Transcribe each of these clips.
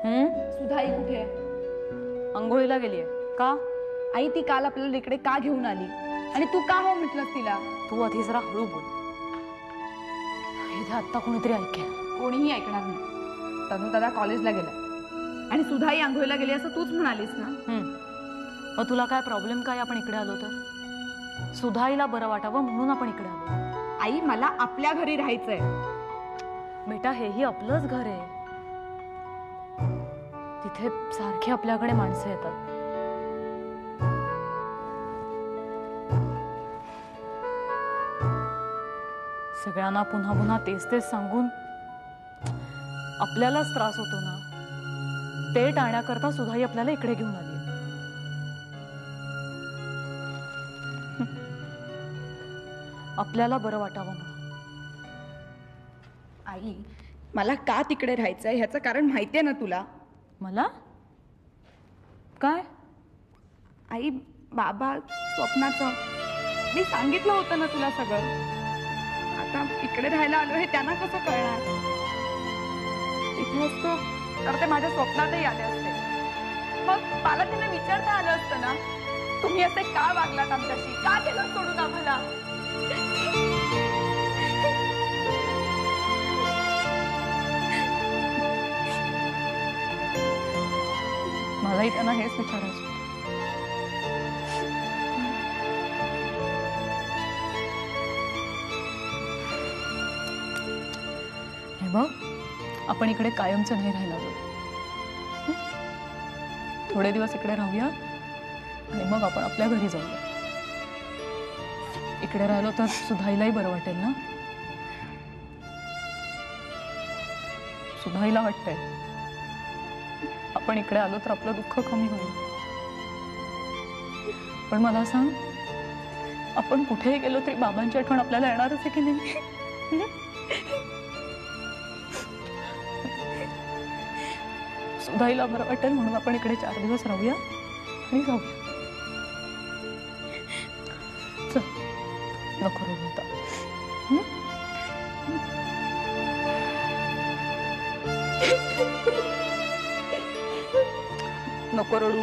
सुधाई कुठे आहे? अंघोळीला गेलीये. का? आई ती काल आपल्याला इकडे का घेऊन आली आणि तू का हो म्हटलंस तिला? तू आधी जरा हळू बोल. इथे आत्ता कोणीतरी ऐकेल. कोणीही ऐकणार नाही. तनु दादा कॉलेजला गेला आणि सुधाई आंघोळीला गेली असं तूच म्हणालीस ना. मग तुला काय प्रॉब्लेम काय आपण इकडे आलो तर? सुधाईला बरं वाटावं म्हणून आपण इकडे आलो. आई मला आपल्या घरी राहायचंय. बेटा हेही आपलंच घर आहे. तिथे सारखी आपल्याकडे माणसं येतात. सगळ्यांना पुन्हा पुन्हा तेच तेच सांगून आपल्यालाच त्रास होतो ना. ते टाळण्याकरता सुधाई आपल्याला इकडे घेऊन आली. आपल्याला बरं वाटावं म्हणून. आई मला का तिकडे राहायचंय ह्याचं कारण माहितीये ना तुला? मला काय? आई बाबा स्वप्नाचं मी सांगितलं होतं ना तुला सगळं. आता इकडे राहायला आलो हे त्यांना कसं कळणार? इथे असतो तर ते माझ्या स्वप्नातही आले असते. मग मला त्यांना विचारता आलं असतं ना, तुम्ही असे का वागलात आमच्याशी, का केलं सोडून आम्हाला? मलाही त्यांना हेच विचारायचं. हे बघ आपण इकडे कायमचं नाही राहिला. थोडे दिवस इकडे राहूया आणि मग आपण आपल्या घरी जाऊया. इकडे राहिलो तर सुधाईलाही बरं वाटेल ना. सुधाईला वाटतंय आपण इकडे आलो तर आपलं दुःख कमी होईल. पण मला सांग आपण कुठेही गेलो तरी बाबांची आठवण आपल्याला येणारच आहे की नाही? सुधाईला बरं वाटेल म्हणून आपण इकडे 4 दिवस राहूया आणि जाऊया. चल नको रडू आता. नको रडू.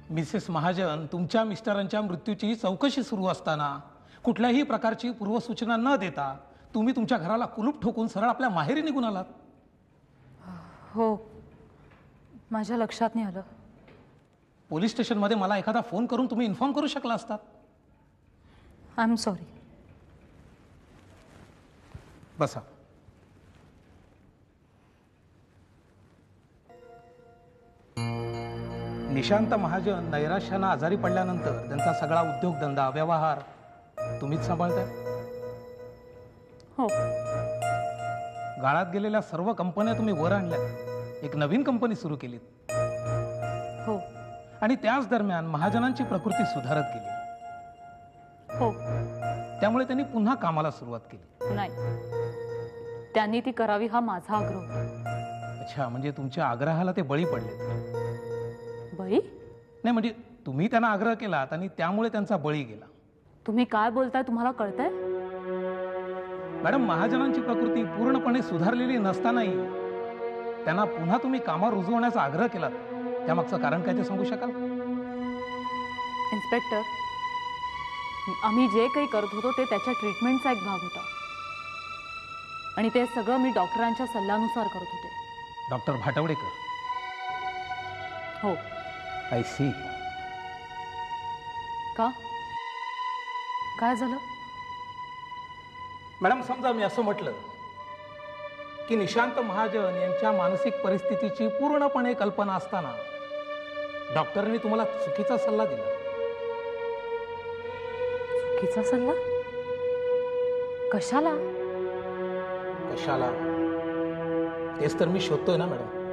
मिसेस महाजन, तुमच्या मिस्टरांच्या मृत्यूची चौकशी सुरू असताना कुठल्याही प्रकारची पूर्वसूचना न देता तुम्ही तुमच्या घराला कुलूप ठोकून सरळ आपल्या माहेरी निघून आलात. हो माझ्या लक्षात नाही आलं. पोलीस स्टेशनमध्ये मला एखादा फोन करून तुम्ही इन्फॉर्म करू शकला असतात. I am sorry. बसा. निशांत महाजन नैराश्यानं आजारी पडल्यानंतर त्यांचा सगळा उद्योगधंदा व्यवहार तुम्हीच सांभाळताय. हो. गाळात गेलेल्या सर्व कंपन्या तुम्ही वर आणल्या. एक नवीन कंपनी सुरू केली. हो. आणि त्याच दरम्यान महाजनांची प्रकृती सुधारत गेली. हो. त्यामुळे त्यांनी पुन्हा कामाला सुरुवात केली. नाही त्यांनी ती करावी हा माझा आग्रह होता. अच्छा, म्हणजे तुमच्या आग्रहाला ते बळी पडले. बळी नाही, म्हणजे तुम्ही त्यांना आग्रह केलात आणि त्यामुळे त्यांचा बळी गेला. तुम्ही काय बोलताय? तुम्हाला कळतंय? मॅडम, महाजनांची प्रकृती पूर्णपणे सुधारलेली नसतानाही त्यांना पुन्हा तुम्ही कामावर रुजू होण्याचा आग्रह केलात. त्यामागचं कारण काय ते सांगू शकाल? इन्स्पेक्टर, आम्ही जे काही करत होतो ते त्याच्या ट्रीटमेंटचा एक भाग होता आणि ते सगळं मी डॉक्टरांच्या सल्ल्यानुसार करत होते. डॉक्टर भाटवडेकर? हो. I see. का? काय झालं? मॅडम, समजा मी असं म्हटलं की निशांत महाजन यांच्या मानसिक परिस्थितीची पूर्णपणे कल्पना असताना डॉक्टरने तुम्हाला चुकीचा सल्ला दिला. चुकीचा सल्ला? कशाला? कशाला तेच तर मी शोधतोय ना मॅडम.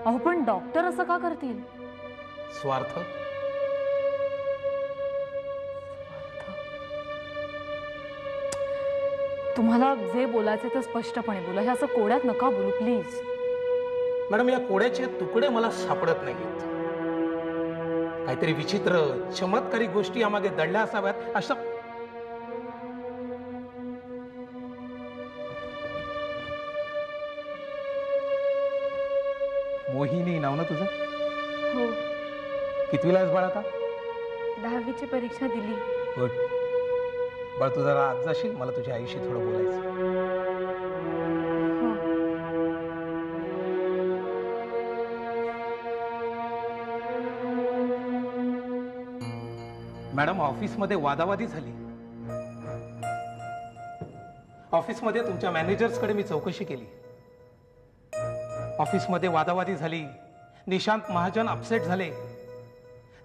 अहो पण डॉक्टर असं का करतील? स्वार्थ. तुम्हाला जे बोलायचे ते स्पष्टपणे बोला. हे असं कोड्यात नका बोलू प्लीज. मॅडम, या कोड्याचे तुकडे मला सापडत नाहीत. काहीतरी विचित्र चमत्कारी गोष्टी यामागे दडल्या असाव्यात. अशा मोहिनी नाव ना तुझं? हो, कितवीला आहेस बाळ आता? 10वीची परीक्षा दिली. गुड. बाळ तू जरा आज जाशील, मला तुझ्या आईशी थोडं बोलायचं. हो. मॅडम, ऑफिसमध्ये वादावादी झाली. ऑफिसमध्ये तुमच्या मॅनेजर्सकडे मी चौकशी केली. ऑफिसमध्ये वादावादी झाली. निशांत महाजन अपसेट झाले.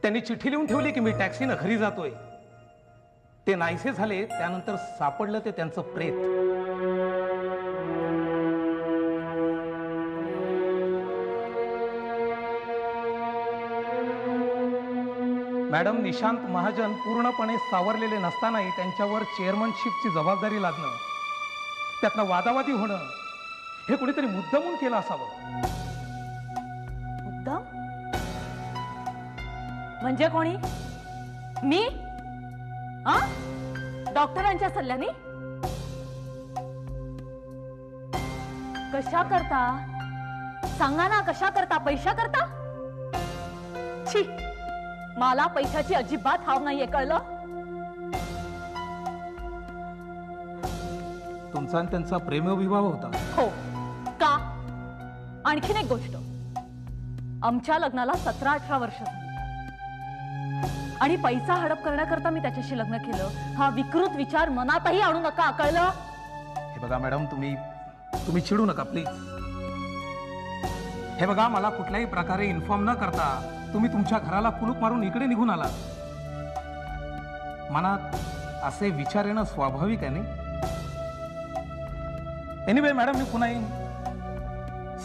त्यांनी चिठ्ठी लिहून ठेवली की मी टॅक्सीनं घरी जातोय. ते नाहीसे झाले. त्यानंतर सापडलं ते त्यांचं प्रेत. मॅडम, निशांत महाजन पूर्णपणे सावरलेले नसतानाही त्यांच्यावर चेअरमनशिपची जबाबदारी लादणं, त्यातनं वादावादी होणं, हे कुणीतरी मुद्दामून केलं असावं. मुद्दाम? म्हणजे कोणी? मी? आ? डॉक्टरांच्या सल्ल्याने? कशा करता? सांगा ना, कशा करता? पैशा करता? छी, मला पैशाची अजिबात हाव नाहीये, कळलं? तुमचा आणि त्यांचा प्रेमविवाह होता? हो. का? आणखीन एक गोष्ट, आमच्या लग्नाला 17-18 वर्ष झाली आणि पैसा हडप करण्याकरता मी त्याच्याशी लग्न केलं. हा विकृत विचार मनातही आणू नका, कळलं? हे बघा मॅडम, तुम्ही चिडू नका प्लीज. हे बघा, मला कुठल्याही प्रकारे इन्फॉर्म न करता तुम्ही तुमच्या घराला कुलूप मारून इकडे निघून आला. मनात असे विचार येणं स्वाभाविक आहे नाही? एनिवे मॅडम, मी पुन्हा येईन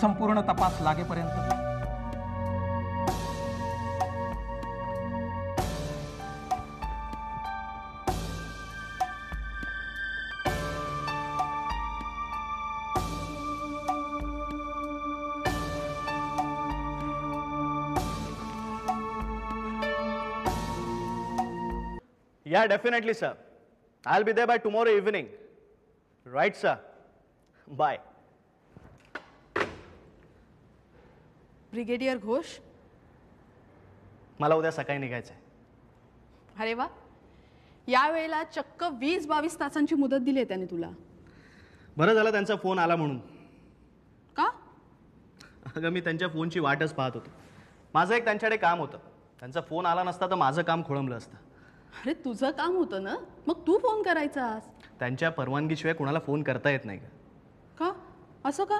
संपूर्ण तपास लागेपर्यंत. Yeah, definitely, sir. I'll be there by tomorrow evening. Right, sir. Bye. Brigadier Ghosh. मला उद्या सकाळी निघायचंय. अरे वा, या वेळेला चक्क 20-22 तासांची मुदत दिली आहे त्याने तुला. बरं झालं त्यांचा फोन आला म्हणून. का? अगं, मी त्यांच्या फोनची वाटच पाहत होतो. माझं एक त्यांच्याकडे काम होतं. त्यांचा फोन आला नसता तर माझं काम खोळंबलं असतं. अरे तुझं काम होतं ना, मग तू फोन करायचास. त्यांच्या परवानगीशिवाय कोणाला फोन करता येत नाही का? असं का?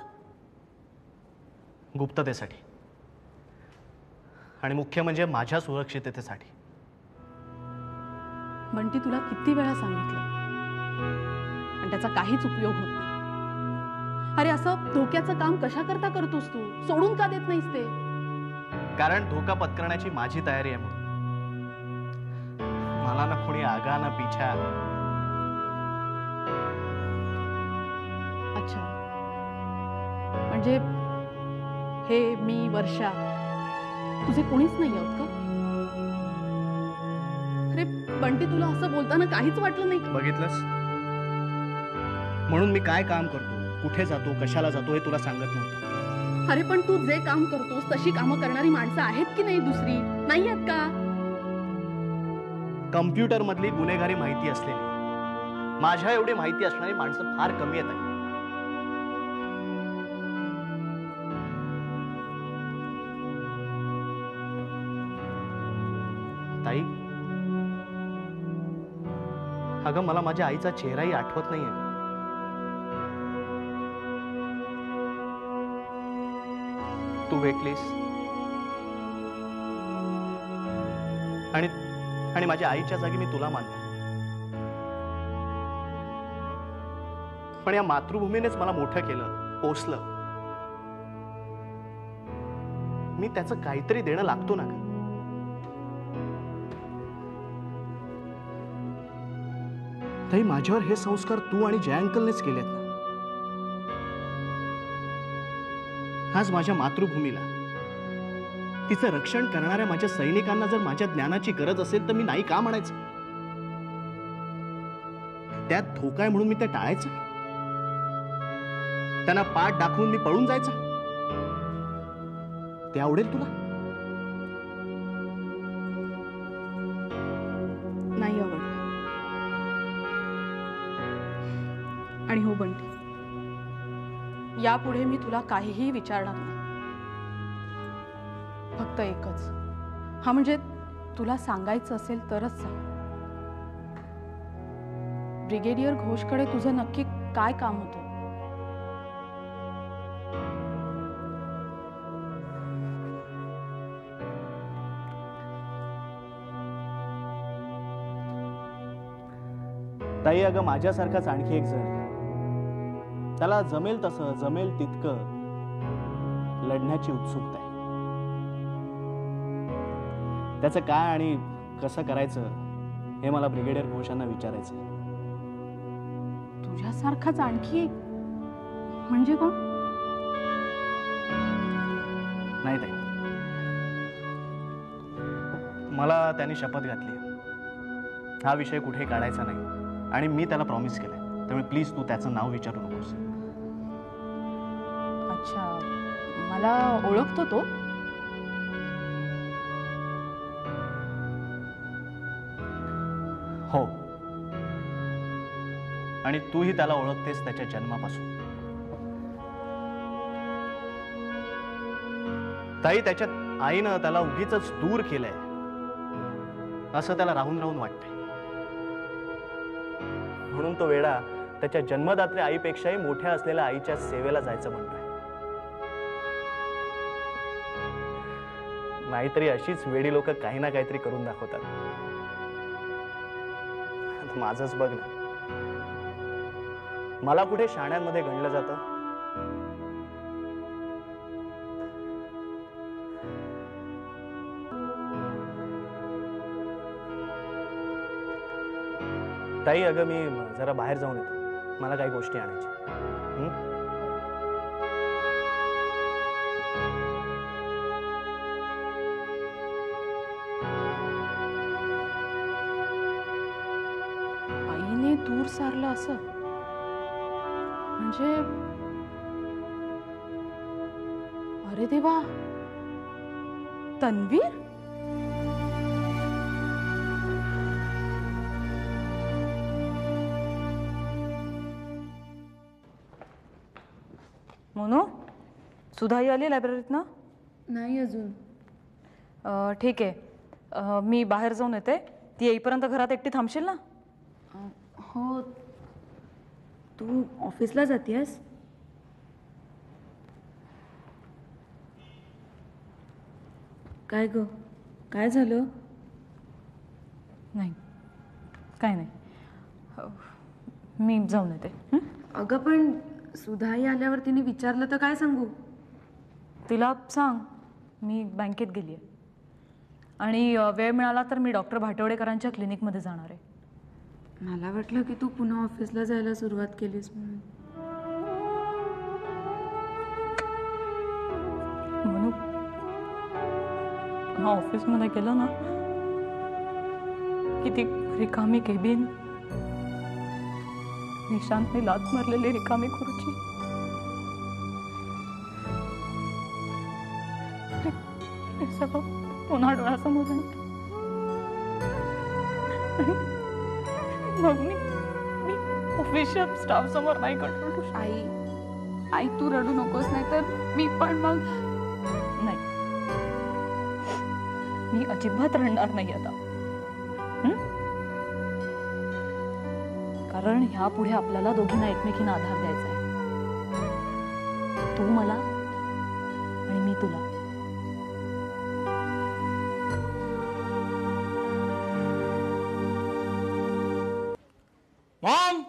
गुप्ततेसाठी आणि मुख्य म्हणजे माझ्या सुरक्षिततेसाठी. बंटी, तुला किती वेळा सांगितलं आणि त्याचा काहीच उपयोग होत नाही. अरे असं धोक्याचं काम कशा करता करतोस तू? सोडून का देत नाहीस ते? कारण धोका पत्करण्याची माझी तयारी आहे म्हणून. मला ना कोणी आगा ना पिछा. अच्छा, म्हणजे हे मी, वर्षा, तुझे कोणीच नाही आहोत का? अरे बंटी, तुला असं बोलताना काहीच वाटलं नाही का? बघितलंस, म्हणून मी काय काम करतो, कुठे जातो, कशाला जातो हे तुला सांगत नव्हतो. अरे पण तू जे काम करतोस तशी कामं करणारी माणसं आहेत की नाही? दुसरी नाही आहेत का? कम्प्युटर मधली गुन्हेगारी माहिती असलेली, माझ्या एवढी माहिती असणारी माणसं फार कमी आहेत. ताई, अगं मला माझ्या आईचा चेहराही आठवत नाहीये. तू भेटलीस आणि माझ्या आईच्या जागी मी तुला मानतो. पण या मातृभूमीनेच मला मोठं केलं, पोसलं. मी त्याचं काहीतरी देणं लागतो ना. ताई, माझ्यावर हे संस्कार तू आणि जय अंकलनेच केलेत ना. आज माझ्या मातृभूमीला, तिचं रक्षण करणाऱ्या माझ्या सैनिकांना जर माझ्या ज्ञानाची गरज असेल तर मी नाही का म्हणायचं? त्यात धोका आहे म्हणून मी ते टाळायचं? त्यांना पाठ दाखवून मी पळून जायचं? ते आवडेल तुला? नाही आवडत. आणि हो बंटी, यापुढे मी तुला काहीही विचारणार नाही. फक्त एकच, हा म्हणजे तुला सांगायचं असेल तरच सांग. ब्रिगेडियर घोषकडे तुझं नक्की काय काम होतं? ताई, अगं माझ्यासारखाच आणखी एक जण आहे. त्याला जमेल तसं, जमेल तितकं लढण्याची उत्सुकता आहे. त्याचं काय आणि कसं करायचं हे मला ब्रिगेडियर घोषांना विचारायचं आहे. तुझ्यासारखाच आणखी एक म्हणजे कोण? नाही ताई, मला त्यांनी शपथ घातली हा विषय कुठे काढायचा नाही, आणि मी त्याला प्रॉमिस केलंय. त्यामुळे प्लीज तू त्याचं नाव विचारू नकोस. अच्छा, मला ओळखतो तो? हो, आणि तूही त्याला ओळखतेस त्याच्या जन्मापासून. ताई, त्याच्या आईनं त्याला उगीच दूर केलंय असं त्याला राहून राहून वाटतंय. म्हणून तो वेडा त्याच्या जन्मदात्री आईपेक्षाही मोठ्या असलेल्या आईच्या सेवेला जायचं म्हणतोय. नाहीतरी अशीच वेडी लोक काही ना काहीतरी करून दाखवतात. माझंच बघ ना, मला कुठे शाण्यांमध्ये गणलं जातं. ताई, अगं मी जरा बाहेर जाऊन येतो. मला काही गोष्टी आणायच्या. आईने दूर सारलं असं म्हणजे? अरे देवा, तन्वीर? मोनू, सुधाई आली लायब्ररीत ना? नाही अजून. ठीक आहे, मी बाहेर जाऊन येते. ती येईपर्यंत घरात एकटी थांबशील ना? हो. तू ऑफिसला जातेस? काय ग, काय झालं? नाही, काय नाही, मी जाऊन येते. अगं पण सुधाई आल्यावर तिने विचारलं तर काय सांगू? तिला सांग मी बँकेत गेली आहे आणि वेळ मिळाला तर मी डॉक्टर भाटवडेकरांच्या क्लिनिकमध्ये जाणार आहे. मला वाटलं की तू पुन्हा ऑफिसला जायला सुरुवात केलीस म्हणून. म्हणू ऑफिसमध्ये गेलं ना, किती रिकामी केबिन, निशांतने लात मारलेली रिकामी खुर्ची, हे सगळं पुन्हा डोळ्यासमोर आणतं. मग मी ऑफिसच्या स्टाफ समोर नाही कंट्रोल. आई तू रडू नकोस, नाही तर मी पण मग. नाही, मी अजिबात रडणार नाही आता. कारण ह्यापुढे आपल्याला दोघींना एकमेकींना आधार द्यायचा आहे. तू मला आणि मी तुला. मॉम,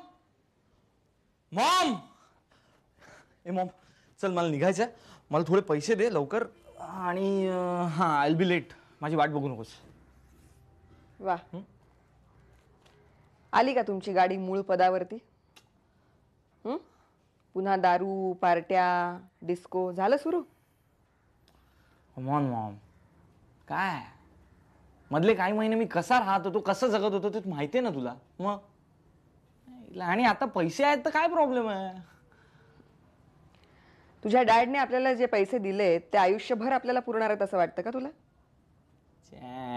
मॉम, ए मॉम, चल मला निघायचं. मला थोडे पैसे दे लवकर. आणि हां, आय विल बी लेट. माझी वाट बघू नकोस. वा, आली का तुमची गाडी मूळ पदावरती? पुन्हा दारू, पार्ट्या, डिस्को झालं सुरू? मॉम मॉम, काय मधले काही महिने मी कसा राहत होतो, कसं जगत होतो ते माहिती आहे ना तुला. मग आणि आता पैसे आहेत तर काय प्रॉब्लेम आहे? तुझ्या डॅडने आपल्याला जे पैसे दिले ते आयुष्यभर आपल्याला पुरणार आहेत असं वाटतं का तुला?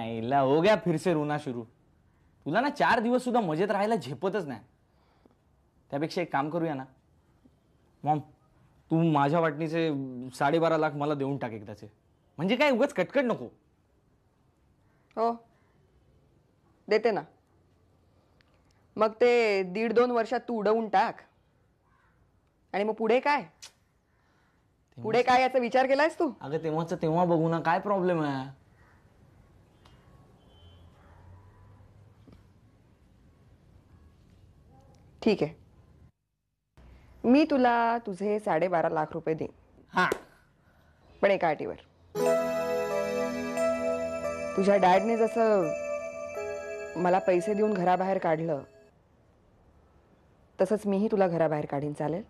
इला हो गया फिर से रोना शुरू. तुला ना 4 दिवस सुद्धा मजेत राहायला झेपतच नाही. त्यापेक्षा एक काम करूया ना मॉम, तू माझ्या वाटणीचे 12.5 लाख मला देऊन टाक एकदाचे. म्हणजे काय उगाच कटकट नको. हो देते ना. मग ते 1.5-2 वर्षात तू उडवून टाक. आणि मग पुढे काय? पुढे काय याचा विचार केलायस तू? अगं तेव्हाच तेव्हा बघू ना, काय प्रॉब्लेम आहे. ठीक आहे, मी तुला तुझे 12.5 लाख रुपये देईन. हा, पण एका अटीवर. तुझ्या डॅडने जसं मला पैसे देऊन घराबाहेर काढलं तसंच मीही तुला घराबाहेर काढीन. चालेल?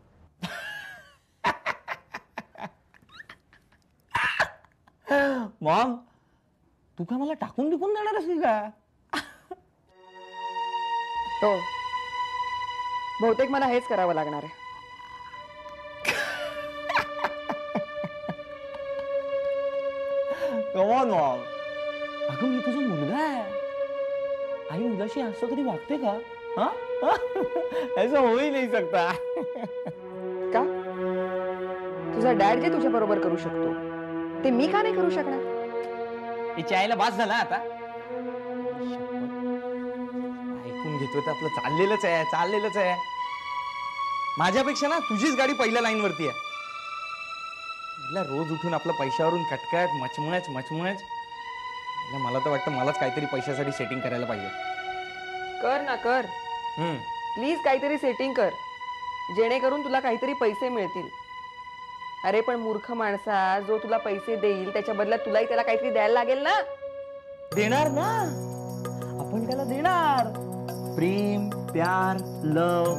मॉम तू काय मला टाकून टिकून देणार असेल का? हो, बहुतेक मला हेच करावं लागणार आहे. Come on Maugham. अगं मी तुझा मुलगा आहे. आई मुलाशी असं कधी वागते का? हा? ऐसा हो ही नाही सकता. का? तुझा डॅड जे तुझ्या बरोबर करू शकतो ते मी का नाही करू शकणार? हिच्या आईला बास झाला आता. ऐकून घेतोय तर आपलं चाललेलंच आहे, चाललेलंच आहे. माझ्यापेक्षा ना तुझीच गाडी पहिल्या लाईन वरती आहे. हिला रोज उठून आपलं पैशावरून कटकट मचमच. मला तर वाटतं मलाच काहीतरी पैशासाठी सेटिंग करायला पाहिजे. कर ना, कर. प्लीज काहीतरी सेटिंग कर जेणेकरून तुला काहीतरी पैसे मिळतील. अरे पण मूर्ख माणसा, जो तुला पैसे देईल त्याच्या बदल्यात तुलाही त्याला काहीतरी द्यायला लागेल ना. देणार ना, आपण त्याला देणार. प्रेम, प्यार, लव.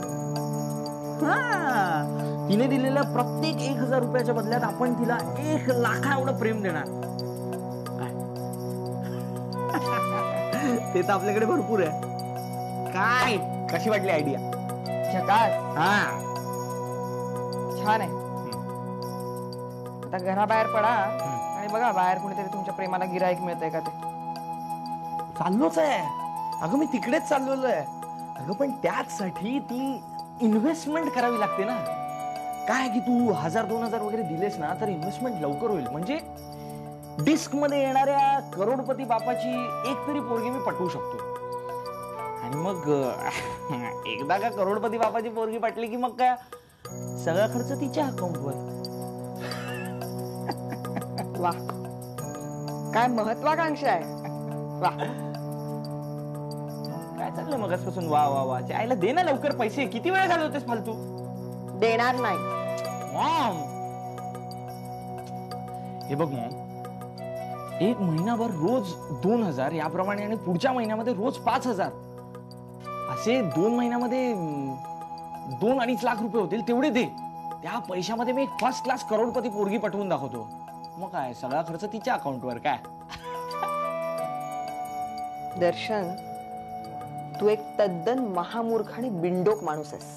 तिने दिलेल्या प्रत्येक 1,000 रुपयाच्या बदल्यात आपण तिला 1 लाख एवढं प्रेम देणार. ते तर आपल्याकडे भरपूर आहे. काय कशी वाटली आयडिया? झकास. हा, छान आहे. आता घराबाहेर पडा आणि बघा बाहेर कुणीतरी तुमच्या प्रेमाला गिराईक मिळतंय का ते. चाललोच आहे. अगं मी तिकडेच चाललेलो आहे. अगं पण त्याचसाठी ती इन्व्हेस्टमेंट करावी लागते ना. काय की तू 1,000-2,000 वगैरे दिलेस ना तर इन्व्हेस्टमेंट लवकर होईल. म्हणजे डिस्क मध्ये येणाऱ्या करोडपती बापाची एक तरी पोरगी मी पटवू शकतो. आणि मग एकदा का करोडपती बापाची पोरगी पटली की मग काय सगळा खर्च तिच्या अकाउंटवर. वा, काय महत्वाकांक्षा आहे. वा, काय चाललंय मगासपासून वा वा वा. आईला दे ना लवकर पैसे. किती वेळ घालवतेस फालतू? देणार नाही. मॉम हे बघ मॉम, 1 महिनाभर रोज 2,000 याप्रमाणे आणि पुढच्या महिन्यामध्ये रोज 5,000 असे 2 महिन्यामध्ये 2-2.5 लाख रुपये होतील. तेवढे दे. त्या पैशामध्ये मी एक फर्स्ट क्लास करोडपती पोरगी पटवून दाखवतो. मग काय सगळा खर्च तिच्या अकाउंटवर. काय दर्शन, तू एक तद्दन महामूर्ख आणि बिंडोक माणूस आहेस.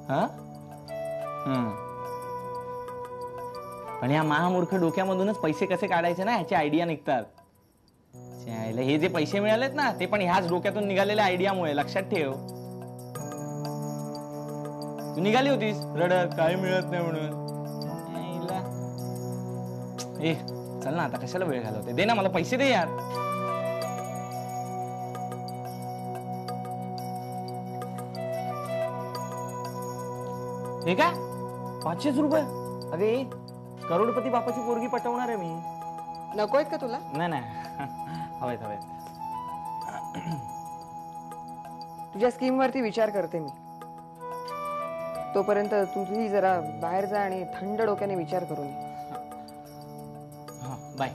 हा? पण या महामूर्ख डोक्यामधूनच पैसे कसे काढायचे ना ह्याची आयडिया निघतात. हे जे पैसे मिळालेत ना ते पण ह्याच डोक्यातून निघालेल्या आयडियामुळे. लक्षात ठेव. तू निघाली होतीस रडत काही मिळत नाही म्हणून. ए चल ना आता, कशाला वेळ घालवते. दे ना मला पैसे, दे यार. हे काय 500 रुपये? अरे करोडपती बापाची पोरगी पटवणार आहे मी. नकोयत का तुला? नाही हवेत. तुझ्या स्कीम वरती विचार करते मी. तोपर्यंत तुझी जरा बाहेर जा आणि थंड डोक्याने विचार करून ये. बाय.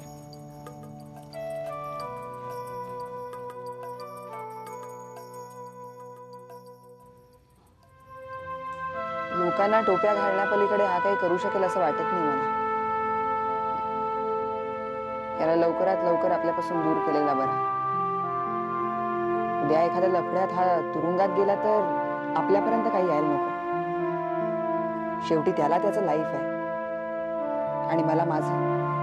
लोकांना टोप्या घालण्यापलीकडे हा काही करू शकेल असं वाटत नाही मला. याला लवकरात लवकर आपल्यापासून दूर केलेला बरा. उद्या एखाद्या लफड्यात हा तुरुंगात गेला तर आपल्यापर्यंत काही यायला नको. शेवटी त्याला त्याचं लाईफ आहे. आणि मला माझं.